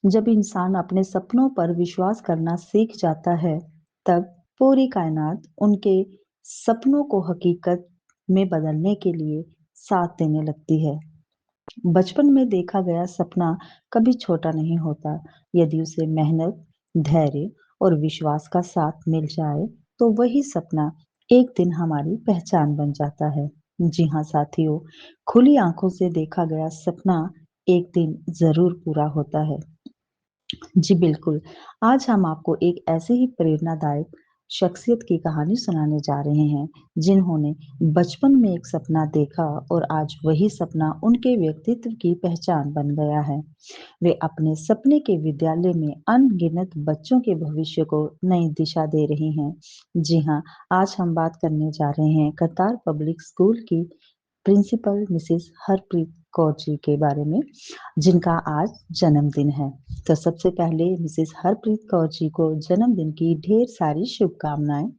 जब इंसान अपने सपनों पर विश्वास करना सीख जाता है, तब पूरी कायनात उनके सपनों को हकीकत में बदलने के लिए साथ देने लगती है। बचपन में देखा गया सपना कभी छोटा नहीं होता। यदि उसे मेहनत, धैर्य और विश्वास का साथ मिल जाए, तो वही सपना एक दिन हमारी पहचान बन जाता है। जी हाँ साथियों, खुली आंखों से देखा गया सपना एक दिन जरूर पूरा होता है। जी बिल्कुल। आज हम आपको एक ऐसे ही प्रेरणादायक शख्सियत की कहानी सुनाने जा रहे हैं, जिन्होंने बचपन में एक सपना देखा और आज वही सपना उनके व्यक्तित्व की पहचान बन गया है। वे अपने सपने के विद्यालय में अनगिनत बच्चों के भविष्य को नई दिशा दे रही हैं। जी हाँ, आज हम बात करने जा रहे हैं करतार पब्लिक स्कूल की प्रिंसिपल मिसेस हरप्रीत कौर जी के बारे में, जिनका आज जन्मदिन है। तो सबसे पहले मिसेस हरप्रीत कौर जी को जन्मदिन की ढेर सारी शुभकामनाएं।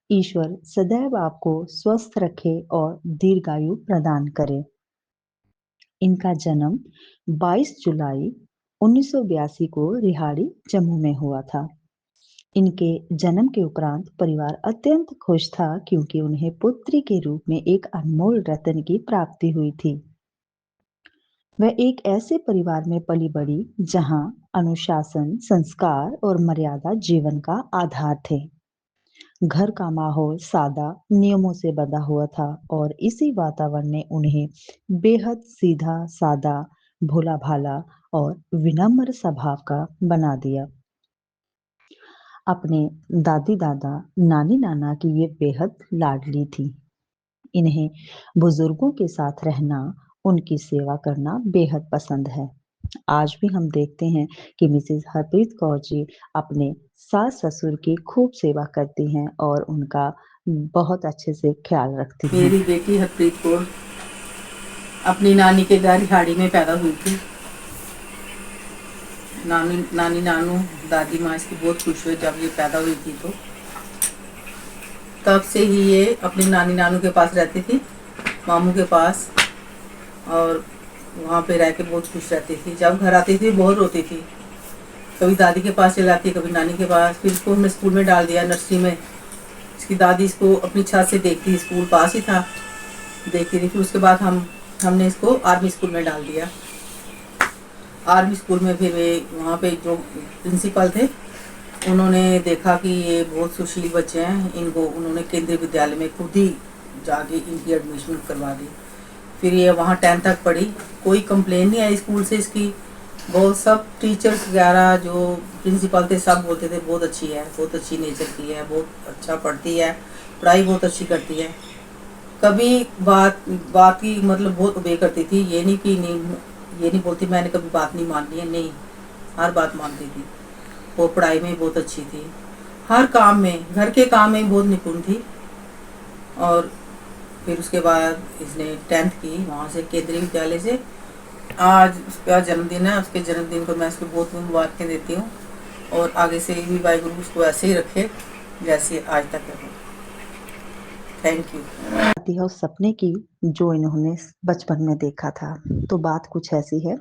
ईश्वर सदैव आपको स्वस्थ रखे और दीर्घायु प्रदान करे। इनका जन्म 22 जुलाई 1982 को रिहाड़ी जम्मू में हुआ था। इनके जन्म के उपरांत परिवार अत्यंत खुश था, क्योंकि उन्हें पुत्री के रूप में एक अनमोल रत्न की प्राप्ति हुई थी। वह एक ऐसे परिवार में पली बड़ी जहां अनुशासन, संस्कार और मर्यादा जीवन का आधार थे। घर का माहौल सादा नियमों से बंधा हुआ था और इसी वातावरण ने उन्हें बेहद सीधा सादा, भोला भाला और विनम्र स्वभाव का बना दिया। अपने दादी दादा, नानी नाना की ये बेहद लाडली थी। इन्हें बुजुर्गों के साथ रहना, उनकी सेवा करना बेहद पसंद है। आज भी हम देखते हैं कि मिसेस हरप्रीत कौर जी अपने सास ससुर की खूब सेवा करती हैं और उनका बहुत अच्छे से ख्याल रखती हैं। मेरी बेटी हरप्रीत कौर अपनी नानी के घर रिहाड़ी में पैदा हुई थी। नानी नानू दादी माँ इसकी बहुत खुश हुए जब ये पैदा हुई थी। तो तब से ही ये अपनी नानी नानू के पास रहती थी, मामू के पास, और वहाँ पे रह के बहुत खुश रहती थी। जब घर आती थी बहुत रोती थी, कभी दादी के पास चली जाती, कभी नानी के पास। फिर इसको हमने स्कूल में डाल दिया, नर्सरी में। इसकी दादी इसको अपनी छत से देखती, स्कूल पास ही था, देखती थी। फिर उसके बाद हमने इसको आर्मी स्कूल में डाल दिया। आर्मी स्कूल में फिर वे वहाँ पे जो प्रिंसिपल थे, उन्होंने देखा कि ये बहुत सुशील बच्चे हैं, इनको उन्होंने केंद्रीय विद्यालय में खुद ही जाके इनकी एडमिशन करवा दी। फिर ये वहाँ 10th तक पढ़ी, कोई कंप्लेन नहीं आई स्कूल से इसकी। बहुत सब टीचर्स वगैरह जो प्रिंसिपल थे सब बोलते थे बहुत अच्छी है, बहुत अच्छी नेचर की है, बहुत अच्छा पढ़ती है, पढ़ाई बहुत अच्छी करती है। कभी बात की मतलब बहुत ओबे करती थी, ये नहीं बोलती मैंने कभी बात नहीं माननी है, नहीं, हर बात मानती थी। वो पढ़ाई में बहुत अच्छी थी, हर काम में, घर के काम में बहुत निपुण थी। और फिर उसके बाद इसने 10th की वहाँ से केंद्रीय विद्यालय से। आज उसका जन्मदिन है, उसके जन्मदिन को मैं उसको बहुत मुबारकें देती हूँ, और आगे से भी वाहिगुरु उसको ऐसे ही रखे जैसे आज तक है। Thank you. आती है उस सपने की जो इन्होंने बचपन में देखा था। तो बात कुछ ऐसी है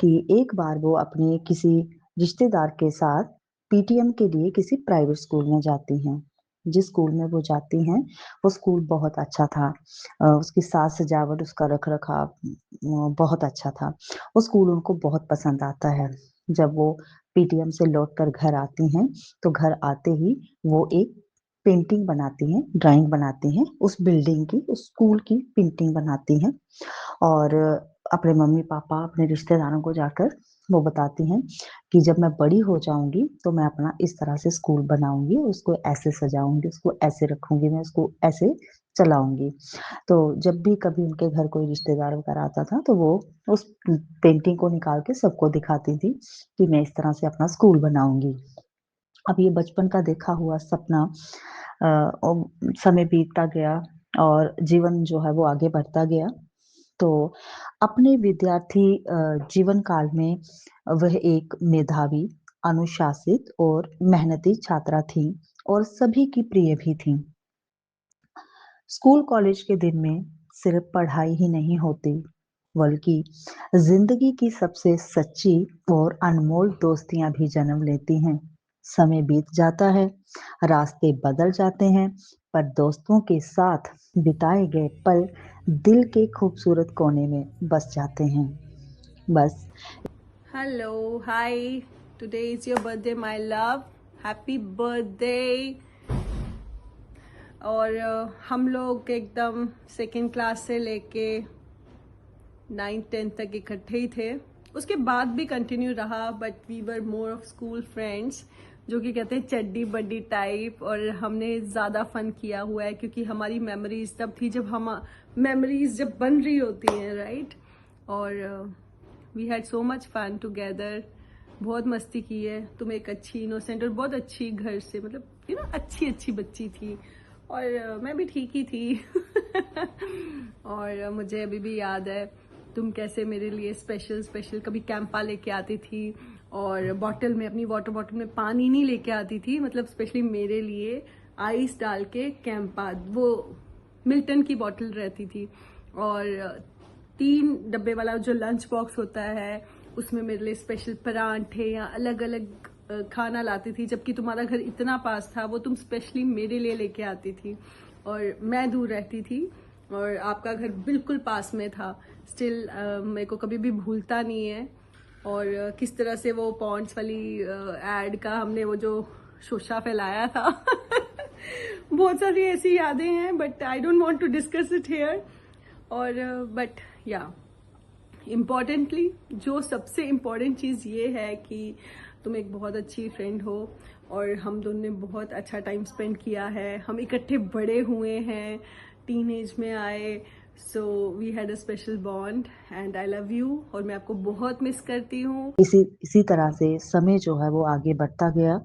कि एक बार वो अपने किसी रिश्तेदार के साथ पीटीएम के लिए किसी प्राइवेट स्कूल में जाती हैं। जिस स्कूल में वो जाती हैं, वो स्कूल बहुत अच्छा था। उसकी साज सजावट, उसका रख रखाव बहुत अच्छा था। वो स्कूल उनको बहुत पसंद आता है। जब वो पीटीएम से लौट कर घर आती हैं, तो घर आते ही वो एक पेंटिंग बनाती हैं, ड्राइंग बनाती हैं, उस बिल्डिंग की, उस स्कूल की पेंटिंग बनाती हैं और अपने मम्मी-पापा, अपने रिश्तेदारों को जाकर वो बताती हैं कि जब मैं बड़ी हो जाऊँगी, तो मैं अपना इस तरह से स्कूल बनाऊँगी, उसको ऐसे सजाऊँगी, उसको ऐसे रखूँगी, मैं उसको ऐसे चलाऊँगी। तो जब भी कभी उनके घर कोई रिश्तेदार वगैरह आता था, तो वो उस पेंटिंग को निकाल के सबको दिखाती थी कि मैं इस तरह से अपना स्कूल बनाऊँगी। अब ये बचपन का देखा हुआ सपना समय बीतता गया और जीवन जो है वो आगे बढ़ता गया। तो अपने विद्यार्थी जीवन काल में वह एक मेधावी, अनुशासित और मेहनती छात्रा थीं और सभी की प्रिय भी थीं। स्कूल कॉलेज के दिन में सिर्फ पढ़ाई ही नहीं होती, बल्कि जिंदगी की सबसे सच्ची और अनमोल दोस्तियां भी जन्म लेती हैं। समय बीत जाता है, रास्ते बदल जाते हैं, पर दोस्तों के साथ बिताए गए पल दिल के खूबसूरत कोने में बस जाते हैं। बस Hello, hi. Today is your birthday, my love. Happy birthday. और हम लोग एकदम सेकेंड क्लास से लेके 9th 10th तक इकट्ठे ही थे। उसके बाद भी कंटिन्यू रहा, but we were more of school friends, जो कि कहते हैं चड्डी बड्डी टाइप। और हमने ज़्यादा फन किया हुआ है क्योंकि हमारी मेमोरीज तब थी जब हम मेमोरीज जब बन रही होती हैं, राइट। और we had so much fun together. बहुत मस्ती की है। तुम एक अच्छी इनोसेंट और बहुत अच्छी घर से, मतलब अच्छी अच्छी बच्ची थी, और मैं भी ठीक ही थी। और मुझे अभी भी याद है तुम कैसे मेरे लिए स्पेशल स्पेशल कभी कैंपा लेके आती थी, और बॉटल में, अपनी वाटर बॉटल में पानी नहीं लेके आती थी, मतलब स्पेशली मेरे लिए आइस डाल के कैंपा, वो मिल्टन की बॉटल रहती थी। और 3 डब्बे वाला जो लंच बॉक्स होता है, उसमें मेरे लिए स्पेशल परांठे या अलग अलग खाना लाती थी। जबकि तुम्हारा घर इतना पास था, वो तुम स्पेशली मेरे लिए लेके आती थी, और मैं दूर रहती थी और आपका घर बिल्कुल पास में था। स्टिल मेरे को कभी भी भूलता नहीं है। और किस तरह से वो पॉन्ड्स वाली एड का हमने वो जो शोशा फैलाया था। बहुत सारी ऐसी यादें हैं, but I don't want to discuss it here. और बट या इम्पॉर्टेंटली, जो सबसे इम्पॉर्टेंट चीज़ ये है कि तुम एक बहुत अच्छी फ्रेंड हो, और हम दोनों ने बहुत अच्छा टाइम स्पेंड किया है। हम इकट्ठे बड़े हुए हैं, टीन एज में आए, so we had a special bond and I love you, और मैं आपको बहुत मिस करती हूँ। इसी इसी तरह से समय जो है वो आगे बढ़ता गया।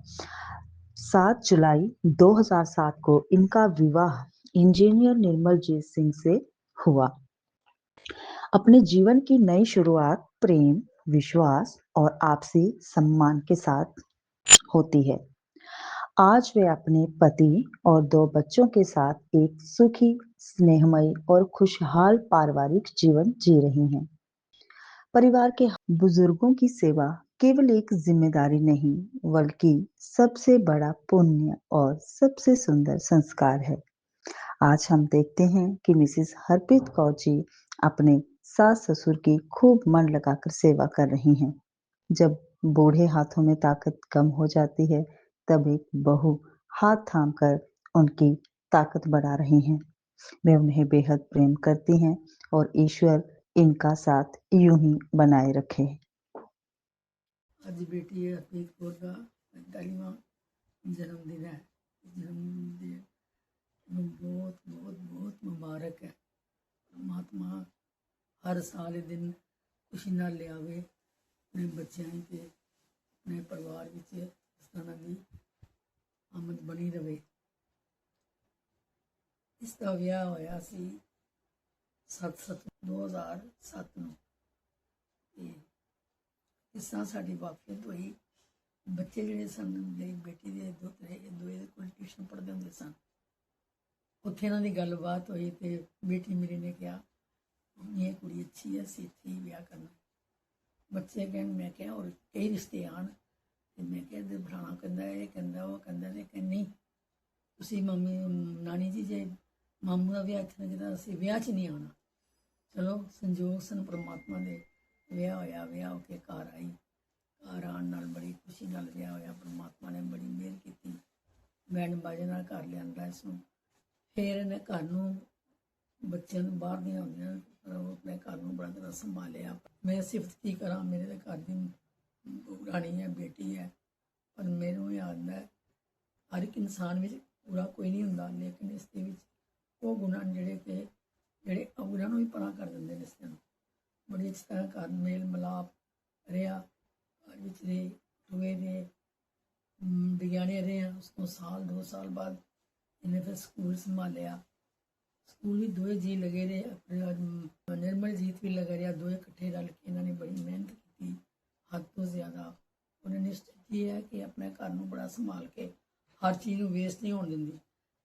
7 जुलाई 2007 को इनका विवाह इंजीनियर निर्मल जीत सिंह से हुआ। अपने जीवन की नई शुरुआत प्रेम, विश्वास और आपसी सम्मान के साथ होती है। आज वे अपने पति और 2 बच्चों के साथ एक सुखी, स्नेहमयी और खुशहाल पारिवारिक जीवन जी रही हैं। परिवार के बुजुर्गों की सेवा केवल एक जिम्मेदारी नहीं, बल्कि सबसे बड़ा पुण्य और सबसे सुंदर संस्कार है। आज हम देखते हैं कि मिसेस हरप्रीत कौर जी अपने सास ससुर की खूब मन लगाकर सेवा कर रही हैं। जब बूढ़े हाथों में ताकत कम हो जाती है, तब एक बहू हाथ थामकर उनकी ताकत बढ़ा रही हैं। वे उन्हें बेहद प्रेम करती हैं और ईश्वर इनका साथ यूं ही बनाए रखे। आज बेटी हरप्रीत कौर का 45वां जन्मदिन है। जन्मदिन बहुत बहुत बहुत मुबारक है। परमात्मा हर साल ये दिन खुशी नाल लियावे अपने बच्चों के, अपने परिवार विच इस तरह की आमद बनी रहे। इसका विआह होया सी 7/7/2007 ਨੂੰ। इस तरह साड़ी वाकफियत हुई। बच्चे ਜਿਹੜੇ ਸਨ, ਮੇਰੀ बेटी ਦੇ ਦੋਏ ਕੋਲ ट्यूशन पढ़ते ਹੁੰਦੇ ਸਨ। ਉੱਥੇ ਇਹਨਾਂ ਦੀ ਗੱਲਬਾਤ ਹੋਈ ਤੇ बेटी मेरी ने कहा, मम्मी ये कुड़ी अच्छी है, ਅਸੀਂ ਇੱਥੇ ਹੀ ਵਿਆਹ ਕਰਨਾ। ਬੱਚੇ ਕਹਿਣ, मैं क्या और कई रिश्ते आन, ਤੇ मैं क्या ਇੱਧਰ ਬਿਠਾਣਾ, ਕਹਿੰਦਾ ਇਹ ਕਹਿੰਦਾ ਉਹ ਕਹਿੰਦਾ, ਤੇ ਕਹਿੰਦਾ नहीं ਤੁਸੀਂ ਮੰਮੀ ਨਾਨੀ ਜੀ ਜੇ ਮਾਮੂ ਦਾ ਵਿਆਹ ਇੱਥੇ ਨਾ, ਅਸੀਂ ਵਿਆਹ 'ਚ ਨਹੀਂ ਆਉਣਾ। ਚਲੋ ਸੰਜੋਗ ਸਨ परमात्मा ਦੇ, ਵਿਆਹ ਹੋਇਆ। ਵਿਆਹ ਹੋ ਕੇ ਘਰ ਆਈ। ਘਰ ਆਉਣ ਨਾਲ ਬੜੀ ਖੁਸ਼ੀ ਨਾਲ ਵਿਆਹ ਹੋਇਆ। परमात्मा ਨੇ ਬੜੀ ਮਿਹਰ ਕੀਤੀ, ਬੈਂਡ ਬਾਜੇ ਨਾਲ ਘਰ ਲਿਆਂਦਾ ਇਸਨੂੰ। ਫਿਰ ਇਹਨੇ ਘਰ ਨੂੰ, ਬੱਚਿਆਂ ਨੂੰ ਬਾਹਰ ਦੀਆਂ ਹੁੰਦੀਆਂ, ਪਰ ਉਹ ਆਪਣੇ ਘਰ ਨੂੰ ਬੜਾ ਤਰ੍ਹਾਂ ਸੰਭਾਲਿਆ। ਮੈਂ ਸਿਫਤ ਕੀ ਕਰਾਂ, ਮੇਰੇ ਤਾਂ ਘਰ ਦੀ ਰਾਣੀ ਹੈ, बेटी ਹੈ। ਪਰ ਮੈਨੂੰ ਯਾਦ ਹੈ ਹਰ ਇੱਕ ਇਨਸਾਨ ਵਿੱਚ ਪੂਰਾ ਕੋਈ ਨਹੀਂ ਹੁੰਦਾ, ਲੇਕਿਨ ਇਸ ਦੇ ਵਿੱਚ ਉਹ ਗੁਣ ਹਨ ਜਿਹੜੇ ਅਵਗੁਣਾਂ ਨੂੰ ਵੀ ਪਰਾਂ ਕਰ ਦਿੰਦੇ ਨੇ। ਰਿਸ਼ਤਿਆਂ ਨੂੰ ਬੜੀ ਅੱਛੀ ਤਰ੍ਹਾਂ ਘਰ ਮੇਲ ਮਿਲਾਪ ਰਿਹਾ। ਘਰ ਵਿੱਚ ਰਹੇ, ਟੋਏ ਦੇ ਵਿਗਿਆਨੇ ਰਹੇ ਹਾਂ। ਉਸ ਤੋਂ 1-2 ਸਾਲ ਬਾਅਦ ਇਹਨੇ ਫਿਰ ਸਕੂਲ ਸੰਭਾਲਿਆ। ਸਕੂਲ ਵੀ ਦੋਏ ਜੀ ਲੱਗੇ ਰਹੇ। ਆਪਣੇ ਨਿਰਮਲਜੀਤ ਵੀ ਲੱਗਾ ਰਿਹਾ। ਦੋਏ ਇਕੱਠੇ ਰਲ ਕੇ ਇਹਨਾਂ ਨੇ ਬੜੀ ਮਿਹਨਤ ਕੀਤੀ, ਹੱਦ ਤੋਂ ਜ਼ਿਆਦਾ। ਉਹਨਾਂ ਨੇ ਸਥਿਤੀ ਹੈ ਕਿ ਆਪਣੇ ਘਰ ਨੂੰ ਬੜਾ ਸੰਭਾਲ ਕੇ ਹਰ ਚੀਜ਼ ਨੂੰ ਵੇਸਟ ਨਹੀਂ ਹੋਣ ਦਿੰਦੀ।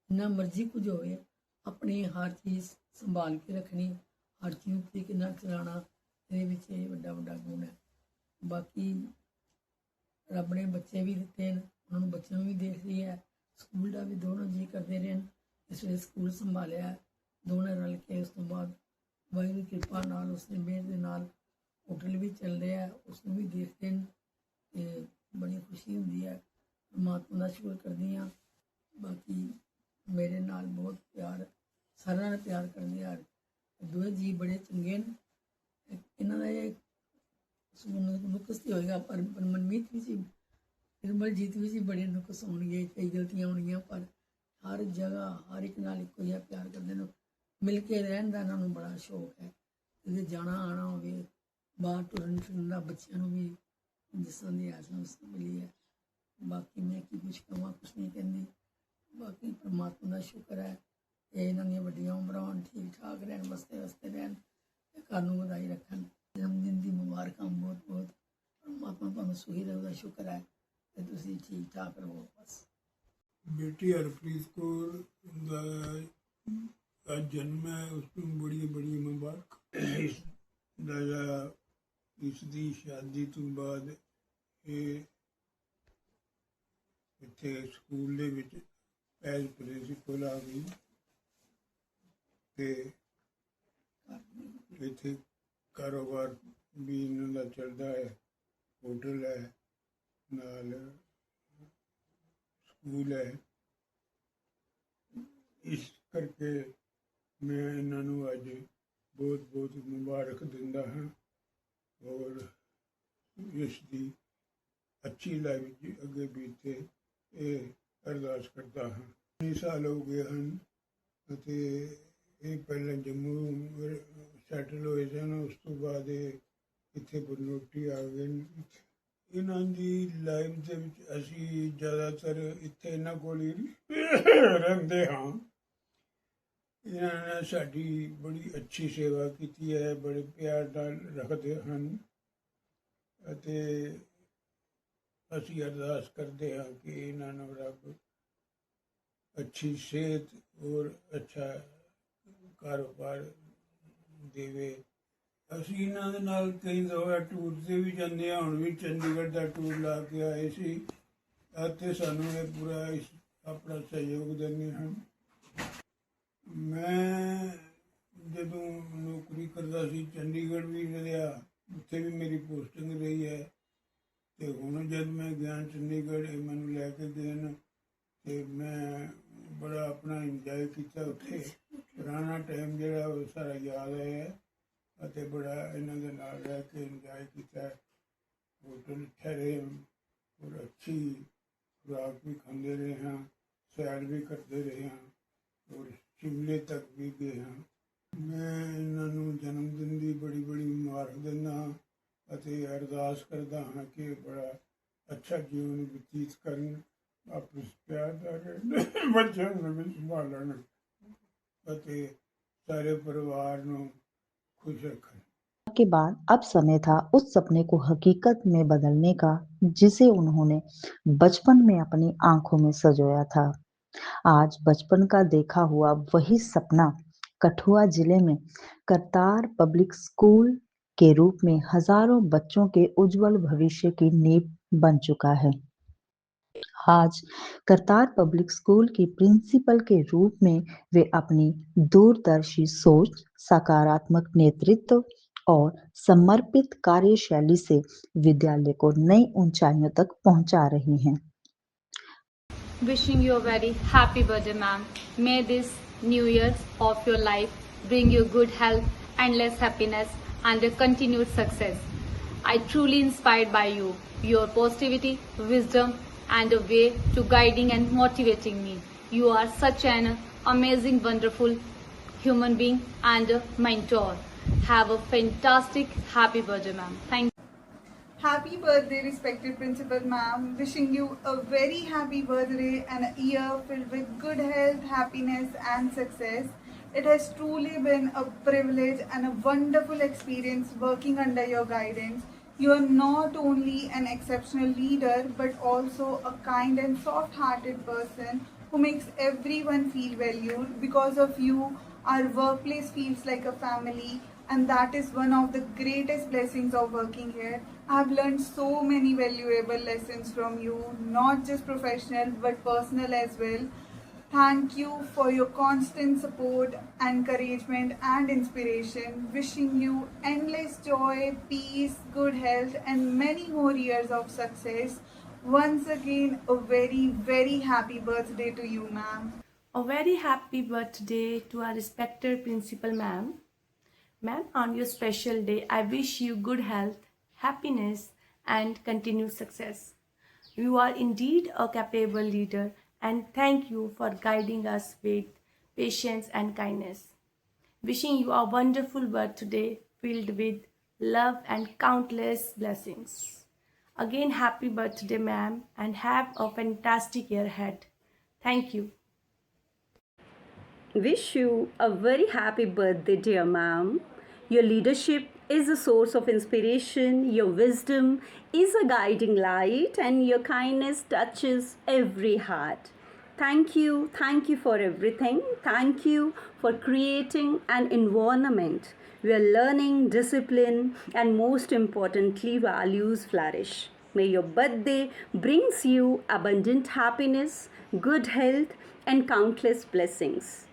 ਜਿੰਨਾ ਮਰਜ਼ੀ ਕੁਝ ਹੋਵੇ, ਆਪਣੀ ਹਰ ਚੀਜ਼ ਸੰਭਾਲ ਕੇ ਰੱਖਣੀ, ਹਰ ਚੀਜ਼ ਨੂੰ ਤਰੀਕੇ ਨਾਲ ਚਲਾਉਣਾ, ਇਹਦੇ ਵਿੱਚ ਇਹ ਵੱਡਾ ਵੱਡਾ ਗੁਣ ਹੈ। ਬਾਕੀ ਰੱਬ ਨੇ ਬੱਚੇ ਵੀ ਦਿੱਤੇ ਨੇ, ਉਹਨਾਂ ਨੂੰ ਬੱਚਿਆਂ ਨੂੰ ਵੀ ਦੇਖਦੀ ਹੈ, ਸਕੂਲ ਦਾ ਵੀ ਦੋਨੋਂ ਜੀ ਕਰਦੇ ਰਹੇ ਨੇ। ਇਸ ਵੇਲੇ ਸਕੂਲ ਸੰਭਾਲਿਆ ਦੋਨੇ ਰਲ ਕੇ। ਉਸ ਤੋਂ ਬਾਅਦ ਵਾਹਿਗੁਰੂ ਦੀ ਕਿਰਪਾ ਨਾਲ, ਉਸਨੇ ਮਿਹਰ ਦੇ ਨਾਲ ਹੋਟਲ ਵੀ ਚੱਲ ਰਿਹਾ, ਉਸ ਨੂੰ ਵੀ ਦੇਖਦੇ ਨੇ ਤੇ ਬੜੀ ਖੁਸ਼ੀ ਹੁੰਦੀ ਹੈ। ਪਰਮਾਤਮਾ ਦਾ ਸ਼ੁਕਰ ਕਰਦੀ ਹਾਂ। ਬਾਕੀ ਮੇਰੇ ਨਾਲ ਬਹੁਤ ਪਿਆਰ, ਸਾਰਿਆਂ ਨਾਲ ਪਿਆਰ ਕਰਦੇ ਆ। ਦੋਵੇਂ ਜੀ ਬੜੇ ਚੰਗੇ ਨੇ। ਇਹਨਾਂ ਦਾ ਇਹ ਨੁਕਸ ਹੀ ਹੋਏਗਾ, ਪਰ ਮਨਮੀਤ ਵੀ ਸੀ, ਨਿਰਮਲਜੀਤ ਵੀ ਸੀ, ਬੜੇ ਨੁਕਸ ਹੋਣਗੇ, ਕਈ ਗਲਤੀਆਂ ਹੋਣਗੀਆਂ, ਪਰ ਹਰ ਜਗ੍ਹਾ ਹਰ ਇੱਕ ਨਾਲ ਇੱਕੋ ਜਿਹਾ ਪਿਆਰ ਕਰਦੇ ਨੇ। ਮਿਲ ਕੇ ਰਹਿਣ ਦਾ ਇਹਨਾਂ ਨੂੰ ਬੜਾ ਸ਼ੌਕ ਹੈ। ਕਿਤੇ ਜਾਣਾ ਆਉਣਾ ਹੋਵੇ, ਬਾਹਰ ਟੁਰਨ ਫਿਰਨ ਦਾ ਬੱਚਿਆਂ ਨੂੰ ਵੀ ਜਿਸ ਤਰ੍ਹਾਂ ਦੀ ਆਸ ਉਸ ਮਿਲੀ ਹੈ। ਬਾਕੀ ਮੈਂ ਕੀ ਕੁਛ ਕਹਾਂ, ਕੁਛ ਨਹੀਂ ਕਹਿੰਦੀ। ਬਾਕੀ ਪਰਮਾਤਮਾ ਦਾ ਸ਼ੁਕਰ ਹੈ ਇਹ ਇਹਨਾਂ ਦੀਆਂ ਵੱਡੀਆਂ ਉਮਰਾਂ ਹੋਣ, ਠੀਕ ਠਾਕ ਰਹਿਣ, ਵਸਤੇ ਰਹਿਣ ਤੇ ਘਰ ਨੂੰ ਵਧਾਈ ਰੱਖਣ। ਜਨਮ ਦਿਨ ਦੀ ਮੁਬਾਰਕਾਂ ਬਹੁਤ ਬਹੁਤ। ਪਰਮਾਤਮਾ ਤੁਹਾਨੂੰ ਸੁਖੀ ਰਹੇ, ਉਹਦਾ ਸ਼ੁਕਰ ਹੈ ਤੇ ਤੁਸੀਂ ਠੀਕ ਠਾਕ ਰਹੋ ਬਸ। बेटी हरप्रीत कौर ਦਾ ਅੱਜ ਜਨਮ ਹੈ, ਉਸ ਨੂੰ ਬੜੀ ਬੜੀ ਮੁਬਾਰਕ। ਇਸ ਦੀ ਸ਼ਾਦੀ ਤੋਂ ਬਾਅਦ ਇਹ ਇੱਥੇ ਸਕੂਲ ਦੇ ਵਿੱਚ ਐਜ਼ ਪ੍ਰਿੰਸੀਪਲ ਆ ਗਈ ਤੇ ਇੱਥੇ ਕਾਰੋਬਾਰ ਵੀ ਇਹਨਾਂ ਦਾ ਚੱਲਦਾ ਹੈ। ਹੋਟਲ ਹੈ, ਨਾਲ ਸਕੂਲ ਹੈ। ਇਸ ਕਰਕੇ ਮੈਂ ਇਹਨਾਂ ਨੂੰ ਅੱਜ ਬਹੁਤ ਬਹੁਤ ਮੁਬਾਰਕ ਦਿੰਦਾ ਹਾਂ ਔਰ ਇਸ ਦੀ ਅੱਛੀ ਲਾਈਫ ਅੱਗੇ ਬੀਤੇ ਇਹ ਅਰਦਾਸ ਕਰਦਾ ਹਾਂ। 19 ਸਾਲ ਹੋ ਗਏ ਹਨ ਅਤੇ ਇਹ ਪਹਿਲਾਂ ਜੰਮੂ ਸੈਟਲ ਹੋਏ ਸਨ, ਉਸ ਤੋਂ ਬਾਅਦ ਇਹ ਇੱਥੇ ਬਨੋਟੀ ਆ ਗਏ ਨੇ। ਇਹਨਾਂ ਦੀ ਲਾਈਫ ਦੇ ਵਿੱਚ ਅਸੀਂ ਜ਼ਿਆਦਾਤਰ ਇੱਥੇ ਇਹਨਾਂ ਕੋਲ ਹੀ ਰਹਿੰਦੇ ਹਾਂ। ਇਹਨਾਂ ਨੇ ਸਾਡੀ ਬੜੀ ਅੱਛੀ ਸੇਵਾ ਕੀਤੀ ਹੈ, ਬੜੇ ਪਿਆਰ ਨਾਲ ਰੱਖਦੇ ਹਨ ਅਤੇ ਅਸੀਂ ਅਰਦਾਸ ਕਰਦੇ ਹਾਂ ਕਿ ਇਹਨਾਂ ਨੂੰ ਰੱਬ ਅੱਛੀ ਸਿਹਤ ਔਰ ਅੱਛਾ ਕਾਰੋਬਾਰ ਦੇਵੇ। ਅਸੀਂ ਇਹਨਾਂ ਦੇ ਨਾਲ ਕਈ ਦਫਾ ਟੂਰ 'ਤੇ ਵੀ ਜਾਂਦੇ ਹਾਂ। ਹੁਣ ਵੀ ਚੰਡੀਗੜ੍ਹ ਦਾ ਟੂਰ ਲਾ ਕੇ ਆਏ ਸੀ ਅਤੇ ਸਾਨੂੰ ਇਹ ਪੂਰਾ ਆਪਣਾ ਸਹਿਯੋਗ ਦਿੰਦੇ ਹਨ। ਮੈਂ ਜਦੋਂ ਨੌਕਰੀ ਕਰਦਾ ਸੀ ਚੰਡੀਗੜ੍ਹ ਵੀ ਰਿਹਾ, ਉੱਥੇ ਵੀ ਮੇਰੀ ਪੋਸਟਿੰਗ ਰਹੀ ਹੈ ਅਤੇ ਹੁਣ ਜਦ ਮੈਂ ਗਿਆ ਚੰਡੀਗੜ੍ਹ, ਇਹ ਮੈਨੂੰ ਲੈ ਕੇ ਗਏ ਨੇ ਅਤੇ ਮੈਂ ਬੜਾ ਆਪਣਾ ਇੰਜੋਏ ਕੀਤਾ ਉੱਥੇ। ਪੁਰਾਣਾ ਟਾਈਮ ਜਿਹੜਾ ਉਹ ਸਾਰਾ ਯਾਦ ਆਇਆ ਅਤੇ ਬੜਾ ਇਹਨਾਂ ਦੇ ਨਾਲ ਰਹਿ ਕੇ ਇੰਜੋਏ ਕੀਤਾ। ਹੋਟਲ ਠਹਿਰੇ ਔਰ ਅੱਛੀ ਖੁਰਾਕ ਵੀ ਖਾਂਦੇ ਰਹੇ ਹਾਂ, ਸੈਰ ਵੀ ਕਰਦੇ ਰਹੇ ਹਾਂ ਔਰ ਸ਼ਿਮਲੇ ਤੱਕ ਵੀ ਗਏ ਹਾਂ। ਮੈਂ ਇਹਨਾਂ ਨੂੰ ਜਨਮ ਦਿਨ ਦੀ ਬੜੀ ਬੜੀ ਮੁਬਾਰਕ ਦਿੰਦਾ ਹਾਂ ਅਤੇ ਅਰਦਾਸ ਕਰਦਾ ਹਾਂ ਕਿ ਬੜਾ ਅੱਛਾ ਜੀਵਨ ਬਤੀਤ ਕਰਨ, ਆਪਸ ਪਿਆਰ ਦਾ ਰਹਿਣ, ਬੱਚਿਆਂ ਨੂੰ ਵੀ ਸੰਭਾਲਣ ਅਤੇ ਸਾਰੇ परिवार ਨੂੰ खुश रखें। के बाद अब समय था उस सपने को हकीकत में बदलने का जिसे उन्होंने बचपन में अपनी आंखों में सजोया था। आज बचपन का देखा हुआ वही सपना कठुआ जिले में करतार पब्लिक स्कूल के रूप में हजारों बच्चों के उज्जवल भविष्य की नींव बन चुका है। आज करतार पब्लिक स्कूल की प्रिंसिपल के रूप में वे अपनी दूरदर्शी सोच, सकारात्मक नेतृत्व और समर्पित कार्यशैली से विद्यालय को नई ऊंचाइयों तक पहुंचा रही हैं। Wishing you a very happy birthday, ma'am. May this new year of your life bring you good health, endless happiness, and a continued success. I truly inspired by you, your positivity, wisdom, and a way to guiding and motivating me. You are such an amazing, wonderful human being and a mentor. Have a fantastic happy birthday, ma'am. Thank you. Happy birthday, respected principal ma'am. Wishing you a very happy birthday and a year filled with good health, happiness and success. It has truly been a privilege and a wonderful experience working under your guidance. You are not only an exceptional leader but also a kind and soft-hearted person who makes everyone feel valued. Because of you, our workplace feels like a family. and that is one of the greatest blessings of working here. I've learned so many valuable lessons from you, not just professional but personal as well. Thank you for your constant support, encouragement, and inspiration. Wishing you endless joy, peace, good health, and many more years of success. Once again, a very, very happy birthday to you, ma'am. A very happy birthday to our respected principal ma'am. Ma'am, on your special day, I wish you good health, happiness, and continued success. You are indeed a capable leader, and thank you for guiding us with patience and kindness. Wishing you a wonderful birthday filled with love and countless blessings. Again, happy birthday, ma'am, and have a fantastic year ahead. Thank you. Wish you a very happy birthday, dear ma'am. Your leadership is a source of inspiration, your wisdom is a guiding light, and your kindness touches every heart. Thank you for everything. Thank you for creating an environment where learning, discipline, and most importantly, values flourish. May your birthday brings you abundant happiness, good health, and countless blessings.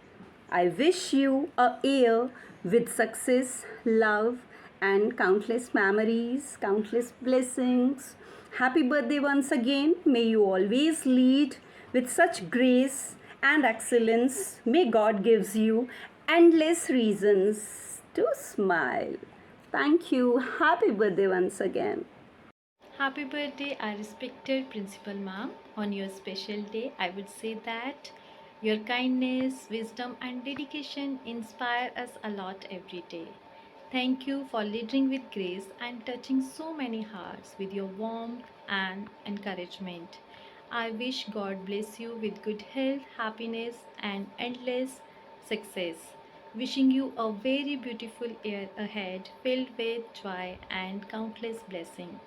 I wish you a year with success, love, and countless memories, countless blessings. Happy birthday once again. May you always lead with such grace and excellence. May God gives you endless reasons to smile. Thank you. Happy birthday once again. Happy birthday, our respected Principal Ma'am. On your special day, I would say that your kindness, wisdom, and dedication inspire us a lot every day. Thank you for leading with grace and touching so many hearts with your warmth and encouragement. I wish God bless you with good health, happiness, and endless success. Wishing you a very beautiful year ahead filled with joy and countless blessings.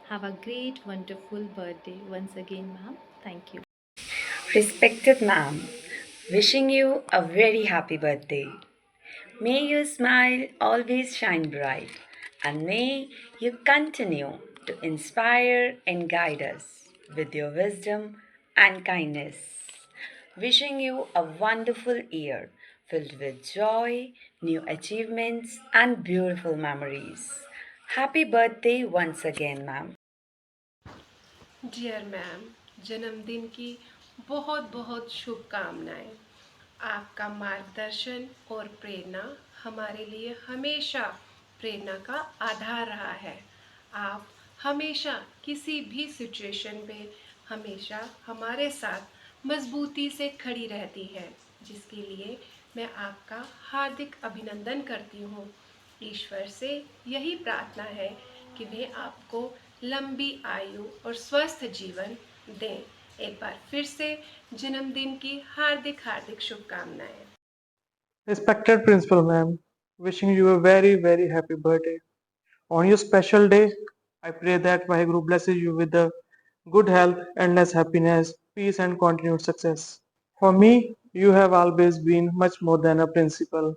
Have a great, wonderful birthday once again, ma'am. Thank you. Respected ma'am, wishing you a very happy birthday. May your smile always shine bright, and may you continue to inspire and guide us with your wisdom and kindness. Wishing you a wonderful year filled with joy, new achievements, and beautiful memories. Happy birthday once again, ma'am. Dear ma'am, जन्मदिन की बहुत बहुत शुभकामनाएं। आपका मार्गदर्शन और प्रेरणा हमारे लिए हमेशा प्रेरणा का आधार रहा है। आप हमेशा किसी भी सिचुएशन में हमेशा हमारे साथ मजबूती से खड़ी रहती है, जिसके लिए मैं आपका हार्दिक अभिनंदन करती हूँ। ईश्वर से यही प्रार्थना है कि वे आपको लंबी आयु और स्वस्थ जीवन दें। एक बार फिर से जन्मदिन की हार्दिक हार्दिक शुभकामनाएं। Respected Principal Ma'am, wishing you a very, very happy birthday. On your special day, I pray that Vaheguru blesses you with the good health, endless happiness, peace, and continued success. For me, you have always been much more than a principal.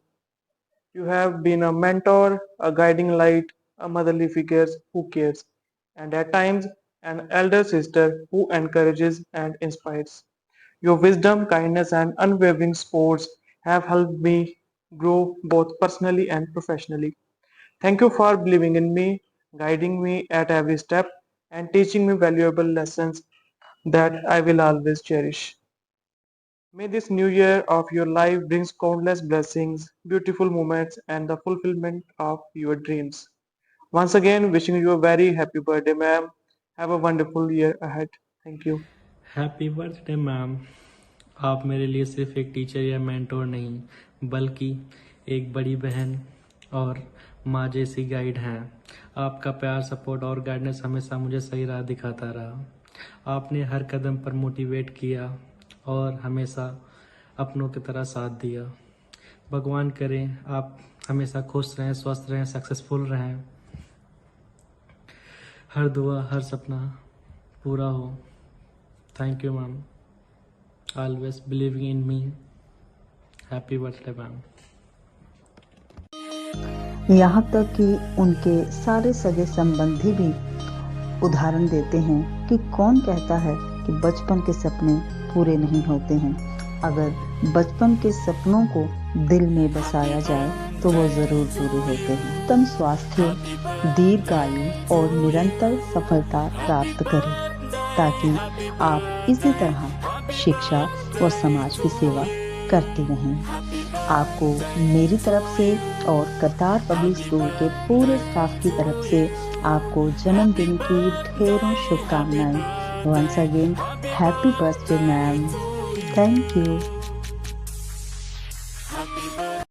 You have been a mentor, a guiding light, a motherly figure who cares, and at times an elder sister who encourages and inspires. Your wisdom, kindness, and unwavering support have helped me grow both personally and professionally. Thank you for believing in me, guiding me at every step, and teaching me valuable lessons that I will always cherish. May this new year of your life brings countless blessings, beautiful moments, and the fulfillment of your dreams. Once again, wishing you a very happy birthday, ma'am. Have a wonderful year ahead. Thank you. Happy birthday ma'am. आप मेरे लिए सिर्फ एक teacher या mentor नहीं, बल्कि एक बड़ी बहन और माँ जैसी गाइड हैं। आपका प्यार, सपोर्ट और गाइडेंस हमेशा मुझे सही राह दिखाता रहा। आपने हर कदम पर मोटिवेट किया और हमेशा अपनों की तरह साथ दिया। भगवान करें आप हमेशा खुश रहें, स्वस्थ रहें, सक्सेसफुल रहें। हर दुआ, हर सपना पूरा हो। Thank you, ma'am. Always believing in me. Happy birthday, ma'am. यहाँ तक कि उनके सारे सगे संबंधी भी उदाहरण देते हैं कि कौन कहता है कि बचपन के सपने पूरे नहीं होते हैं। अगर बचपन के सपनों को दिल में बसाया जाए तो वो जरूर पूरे होते हैं। उत्तम स्वास्थ्य, दीर्घायु और निरंतर सफलता प्राप्त करें ताकि आप इसी तरह शिक्षा और समाज की सेवा करते रहें। आपको मेरी तरफ से और कतार पब्लिक स्कूल के पूरे स्टाफ की तरफ से आपको जन्मदिन की ढेरों शुभकामनाएं। Once again happy birthday ma'am. Thank you.